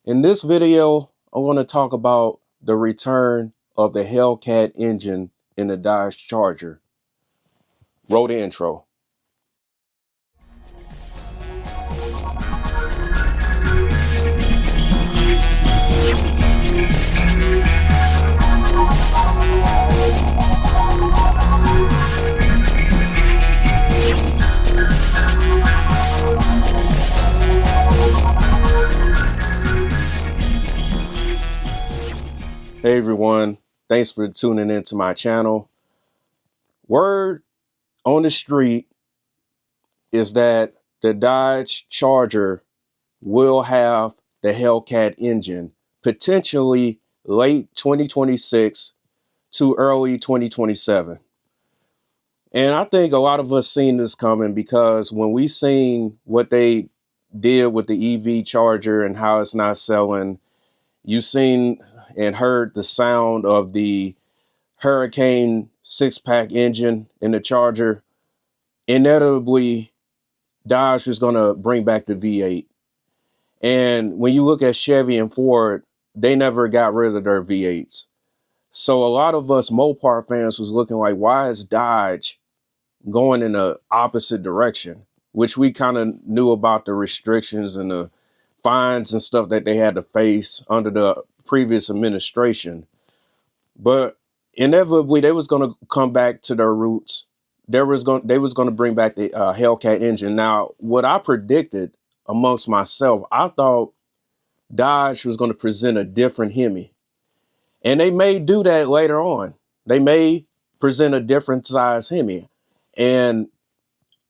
In this video, I want to talk about the return of the Hellcat engine in the Dodge Charger. Roll the intro. Hey everyone, thanks for tuning into my channel. Word on the street is that the Dodge Charger will have the Hellcat engine potentially late 2026 to early 2027. And I think a lot of us seen this coming because when we seen what they did with the EV Charger and how it's not selling, you seen and heard the sound of the Hurricane six-pack engine in the Charger. Inevitably, Dodge was going to bring back the V8. And when you look at Chevy and Ford, they never got rid of their V8s. So a lot of us Mopar fans was looking like, why is Dodge going in the opposite direction? Which we kind of knew about the restrictions and the fines and stuff that they had to face under the previous administration. But inevitably, they was going to come back to their roots. They was going to bring back the Hellcat engine. Now, what I predicted amongst myself, I thought Dodge was going to present a different Hemi. And they may do that later on. They may present a different size Hemi. And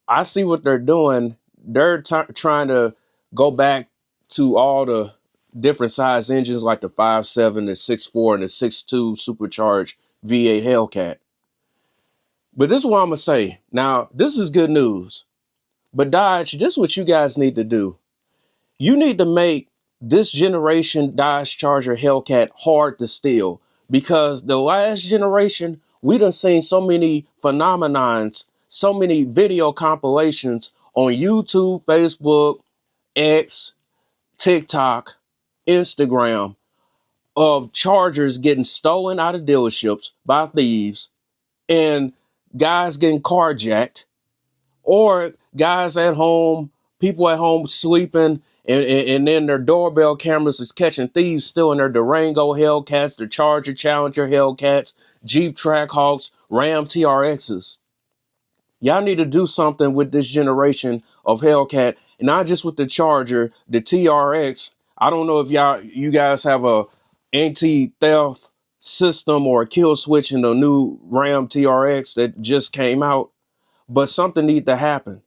I see what they're doing. They're trying to go back to all the different size engines like the 5.7, the 6.4, and the 6.2 supercharged V8 Hellcat. But this is what I'm going to say. Now, this is good news. But Dodge, this is what you guys need to do. You need to make this generation Dodge Charger Hellcat hard to steal, because the last generation, we done seen so many phenomenons, so many video compilations on YouTube, Facebook, X, TikTok, Instagram of Chargers getting stolen out of dealerships by thieves and guys getting carjacked, or guys at home, people at home sleeping, and then their doorbell cameras is catching thieves stealing their Durango Hellcats, their Charger Challenger Hellcats, Jeep Trackhawks, Ram TRXs. Y'all need to do something with this generation of Hellcat, and not just with the Charger, the TRX. I don't know if you guys have a anti-theft system or a kill switch in the new Ram TRX that just came out, but something needs to happen.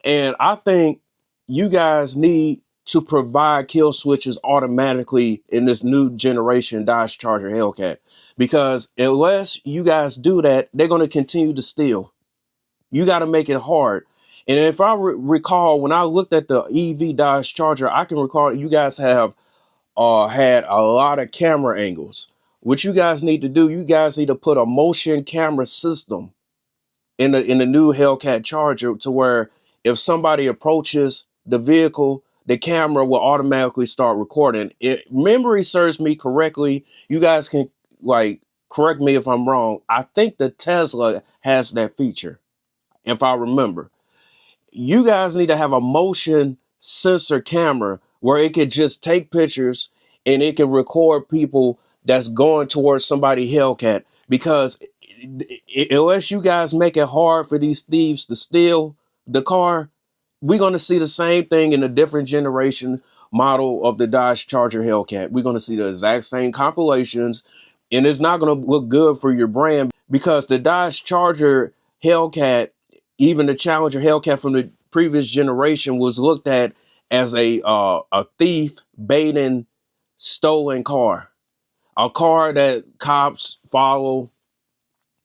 And I think you guys need to provide kill switches automatically in this new generation Dodge Charger Hellcat, because unless you guys do that, they're going to continue to steal. You got to make it hard. And if I recall, when I looked at the EV Dodge Charger, I can recall you guys have had a lot of camera angles. What you guys need to do, you guys need to put a motion camera system in the new Hellcat Charger, to where if somebody approaches the vehicle, the camera will automatically start recording. If memory serves me correctly, you guys can correct me if I'm wrong. I think the Tesla has that feature, if I remember. You guys need to have a motion sensor camera where it could just take pictures and it can record people that's going towards somebody Hellcat, because unless you guys make it hard for these thieves to steal the car, we're going to see the same thing in a different generation model of the Dodge Charger Hellcat. We're going to see the exact same compilations, and it's not going to look good for your brand, because the Dodge Charger Hellcat, even the Challenger Hellcat from the previous generation, was looked at as a thief baiting stolen car, a car that cops follow,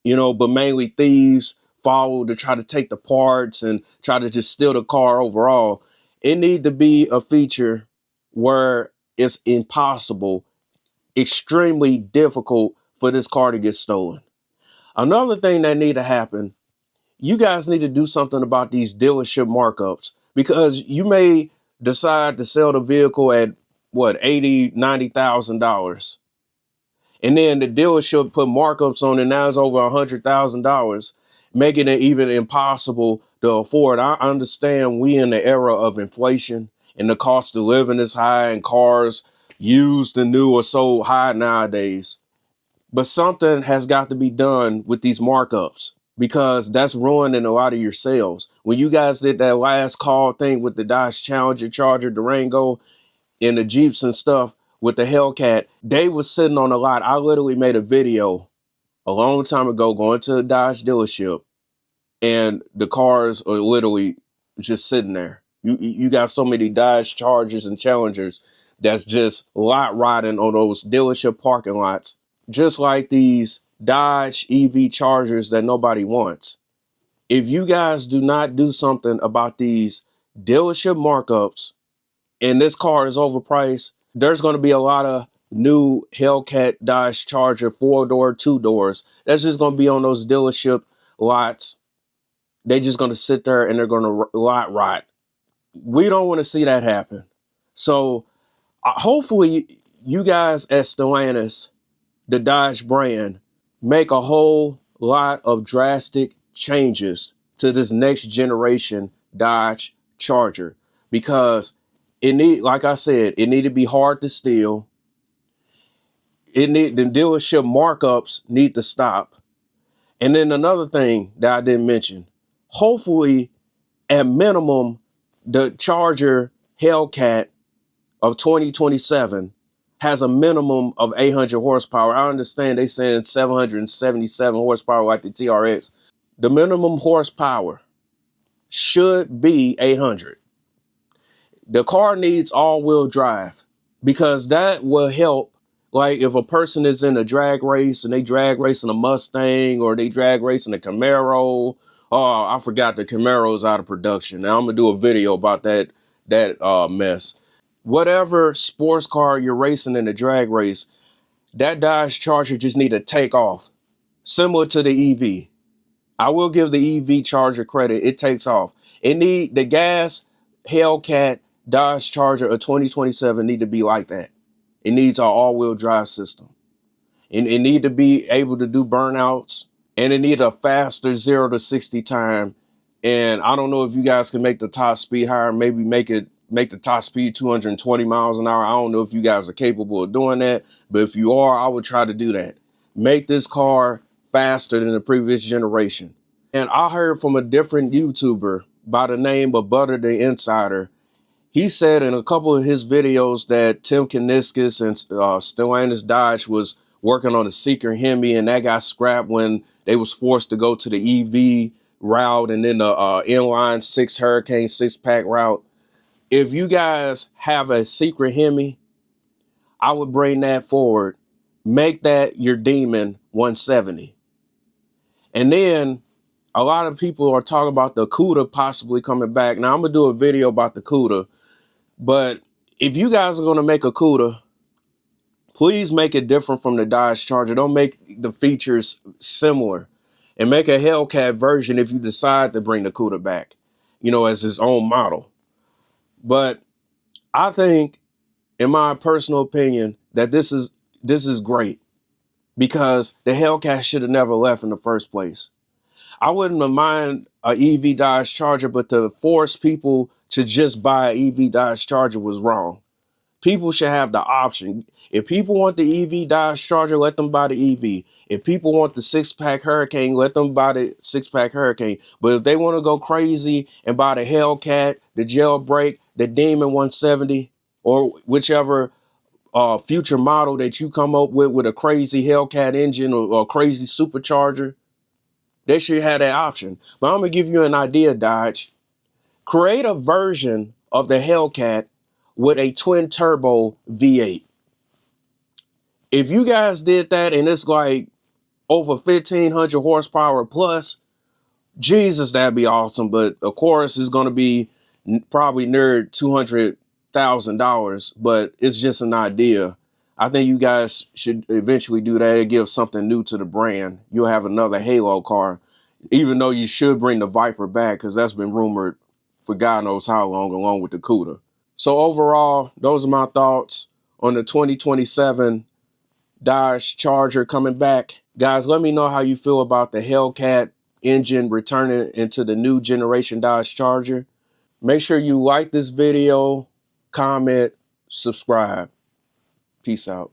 but mainly thieves follow to try to take the parts and try to just steal the car overall. It need to be a feature where it's impossible, extremely difficult for this car to get stolen. Another thing that need to happen, you guys need to do something about these dealership markups, because you may decide to sell the vehicle at what, $80,000, $90,000. And then the dealership put markups on it. Now it's over $100,000, making it even impossible to afford. I understand we in the era of inflation and the cost of living is high and cars used and new are so high nowadays. But something has got to be done with these markups because that's ruining a lot of your sales. When you guys did that last call thing with the Dodge Challenger, Charger, Durango, and the Jeeps and stuff with the Hellcat, they was sitting on a lot. I literally made a video a long time ago going to a Dodge dealership, and the cars are literally just sitting there. You got so many Dodge Chargers and Challengers that's just lot rotting on those dealership parking lots, just like these Dodge EV Chargers that nobody wants. If you guys do not do something about these dealership markups and this car is overpriced, there's going to be a lot of new Hellcat Dodge Charger 4-door, 2-doors. That's just going to be on those dealership lots. They're just going to sit there and they're going to lot rot. We don't want to see that happen. So hopefully you guys at Stellantis, the Dodge brand, make a whole lot of drastic changes to this next generation Dodge Charger, because it need, like I said, it need to be hard to steal. The dealership markups need to stop. And then another thing that I didn't mention, hopefully at minimum, the Charger Hellcat of 2027 has a minimum of 800 horsepower. I understand they saying 777 horsepower like the TRX. The minimum horsepower should be 800. The car needs all-wheel drive because that will help. Like if a person is in a drag race and they drag racing a Mustang or they drag racing a Camaro. Oh, I forgot the Camaro is out of production. Now I'm gonna do a video about that mess. Whatever sports car you're racing in a drag race, that Dodge Charger just need to take off. Similar to the EV. I will give the EV Charger credit. It takes off. It need the gas Hellcat Dodge Charger of 2027 need to be like that. It needs an all-wheel drive system. It need to be able to do burnouts, and it need a faster 0 to 60 time. And I don't know if you guys can make the top speed higher, maybe make the top speed 220 miles an hour. I don't know if you guys are capable of doing that, but if you are, I would try to do that. Make this car faster than the previous generation. And I heard from a different YouTuber by the name of Butter the Insider. He said in a couple of his videos that Tim Kuniskis and Stellantis Dodge was working on a secret Hemi, and that got scrapped when they was forced to go to the EV route and then the inline 6 Hurricane 6-pack route. If you guys have a secret Hemi, I would bring that forward. Make that your Demon 170. And then a lot of people are talking about the CUDA possibly coming back. Now I'm going to do a video about the CUDA. But if you guys are going to make a CUDA, please make it different from the Dodge Charger. Don't make the features similar. And make a Hellcat version if you decide to bring the CUDA back, as its own model. But I think, in my personal opinion, that this is great because the Hellcat should have never left in the first place. I wouldn't have mind an EV Dodge Charger, but to force people to just buy an EV Dodge Charger was wrong. People should have the option. If people want the EV Dodge Charger, let them buy the EV. If people want the 6-pack Hurricane, let them buy the 6-pack Hurricane. But if they want to go crazy and buy the Hellcat, the Jailbreak, the Demon 170, or whichever future model that you come up with a crazy Hellcat engine or a crazy supercharger, they should have that option. But I'm going to give you an idea, Dodge. Create a version of the Hellcat with a twin turbo V8. If you guys did that and it's like over 1,500 horsepower plus, Jesus, that'd be awesome. But of course, it's going to be probably near $200,000, but it's just an idea. I think you guys should eventually do that. It gives something new to the brand. You'll have another Halo car, even though you should bring the Viper back because that's been rumored for God knows how long, along with the CUDA. So overall, those are my thoughts on the 2027 Dodge Charger coming back. Guys, let me know how you feel about the Hellcat engine returning into the new generation Dodge Charger. Make sure you like this video, comment, subscribe. Peace out.